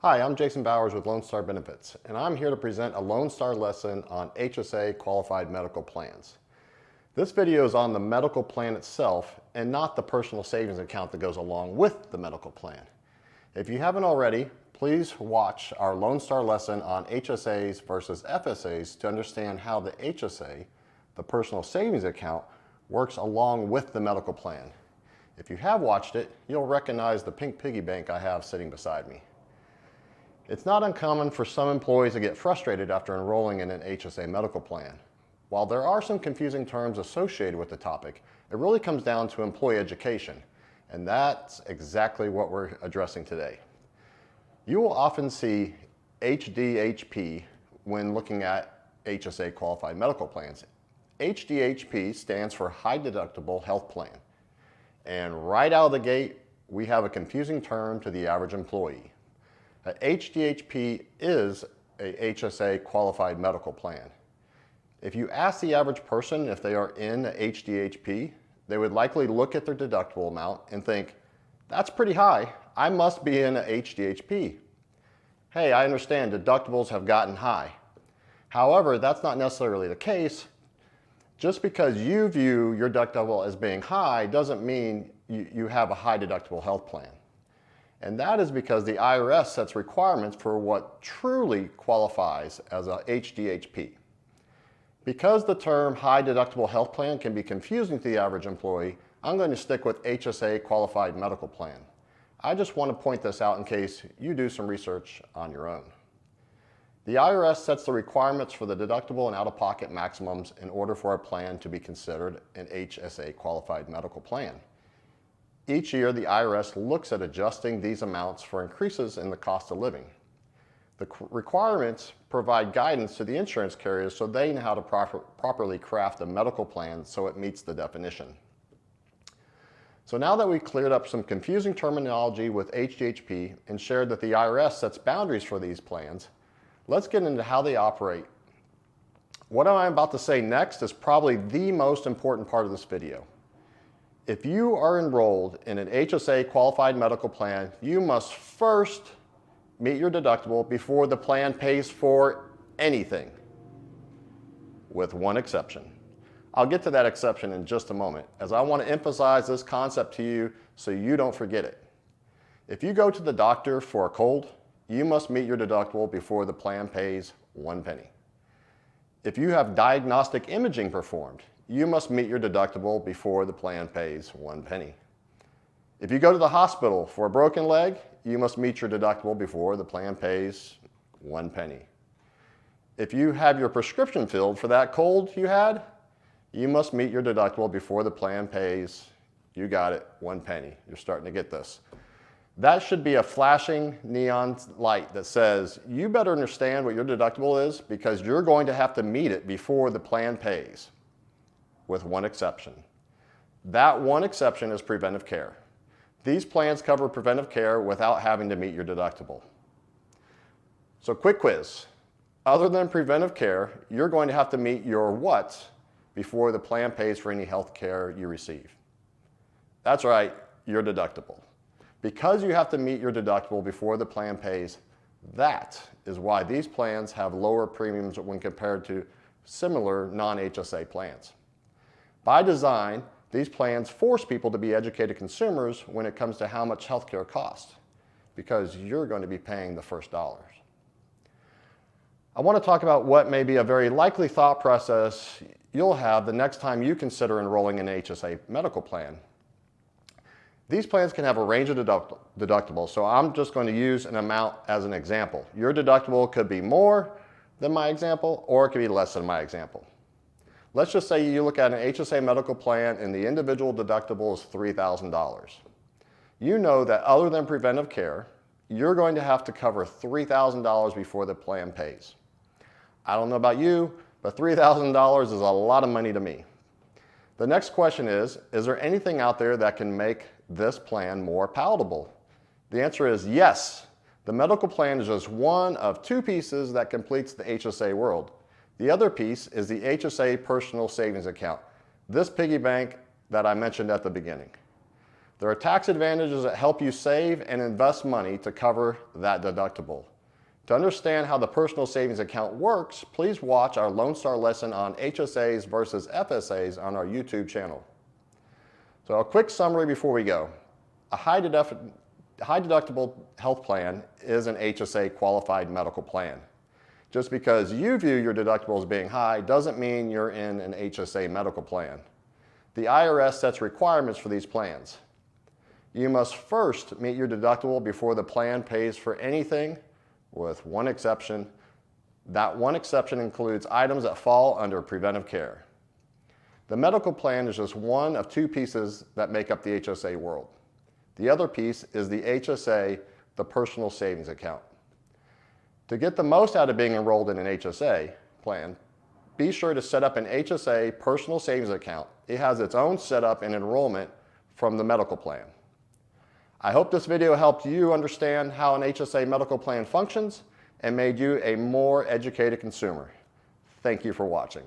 Hi, I'm Jason Bowers with Lone Star Benefits, and I'm here to present a Lone Star lesson on HSA qualified medical plans. This video is on the medical plan itself and not the personal savings account that goes along with the medical plan. If you haven't already, please watch our Lone Star lesson on HSAs versus FSAs to understand how the HSA, the personal savings account, works along with the medical plan. If you have watched it, you'll recognize the pink piggy bank I have sitting beside me. It's not uncommon for some employees to get frustrated after enrolling in an HSA medical plan. While there are some confusing terms associated with the topic, it really comes down to employee education, and that's exactly what we're addressing today. You will often see HDHP when looking at HSA qualified medical plans. HDHP stands for High Deductible Health Plan, and right out of the gate, we have a confusing term to the average employee. HDHP is a HSA qualified medical plan. If you ask the average person if they are in a HDHP, they would likely look at their deductible amount and think, that's pretty high, I must be in a HDHP. Hey, I understand deductibles have gotten high. However, that's not necessarily the case. Just because you view your deductible as being high doesn't mean you have a high deductible health plan. And that is because the IRS sets requirements for what truly qualifies as a HDHP. Because the term high deductible health plan can be confusing to the average employee, I'm going to stick with HSA qualified medical plan. I just want to point this out in case you do some research on your own. The IRS sets the requirements for the deductible and out-of-pocket maximums in order for a plan to be considered an HSA qualified medical plan. Each year, the IRS looks at adjusting these amounts for increases in the cost of living. The requirements provide guidance to the insurance carriers so they know how to properly craft a medical plan so it meets the definition. So now that we've cleared up some confusing terminology with HDHP and shared that the IRS sets boundaries for these plans, let's get into how they operate. What I'm about to say next is probably the most important part of this video. If you are enrolled in an HSA qualified medical plan, you must first meet your deductible before the plan pays for anything, with one exception. I'll get to that exception in just a moment, as I want to emphasize this concept to you so you don't forget it. If you go to the doctor for a cold, you must meet your deductible before the plan pays 1 penny. If you have diagnostic imaging performed, you must meet your deductible before the plan pays 1 penny. If you go to the hospital for a broken leg, you must meet your deductible before the plan pays 1 penny. If you have your prescription filled for that cold you had, you must meet your deductible before the plan pays, you got it, 1 penny. You're starting to get this. That should be a flashing neon light that says, you better understand what your deductible is because you're going to have to meet it before the plan pays, with one exception. That one exception is preventive care. These plans cover preventive care without having to meet your deductible. So quick quiz. Other than preventive care, you're going to have to meet your what before the plan pays for any health care you receive. That's right, your deductible. Because you have to meet your deductible before the plan pays, that is why these plans have lower premiums when compared to similar non-HSA plans. By design, these plans force people to be educated consumers when it comes to how much healthcare costs, because you're going to be paying the first dollars. I want to talk about what may be a very likely thought process you'll have the next time you consider enrolling in an HSA medical plan. These plans can have a range of deductibles, so I'm just going to use an amount as an example. Your deductible could be more than my example, or it could be less than my example. Let's just say you look at an HSA medical plan and the individual deductible is $3,000. You know that other than preventive care, you're going to have to cover $3,000 before the plan pays. I don't know about you, but $3,000 is a lot of money to me. The next question is there anything out there that can make this plan more palatable? The answer is yes. The medical plan is just one of two pieces that completes the HSA world. The other piece is the HSA personal savings account, this piggy bank that I mentioned at the beginning. There are tax advantages that help you save and invest money to cover that deductible. To understand how the personal savings account works, please watch our Lone Star lesson on HSAs versus FSAs on our YouTube channel. So a quick summary before we go. A high deductible health plan is an HSA qualified medical plan. Just because you view your deductible as being high doesn't mean you're in an HSA medical plan. The IRS sets requirements for these plans. You must first meet your deductible before the plan pays for anything, with one exception. That one exception includes items that fall under preventive care. The medical plan is just one of two pieces that make up the HSA world. The other piece is the HSA, the personal savings account. To get the most out of being enrolled in an HSA plan, be sure to set up an HSA personal savings account. It has its own setup and enrollment from the medical plan. I hope this video helped you understand how an HSA medical plan functions and made you a more educated consumer. Thank you for watching.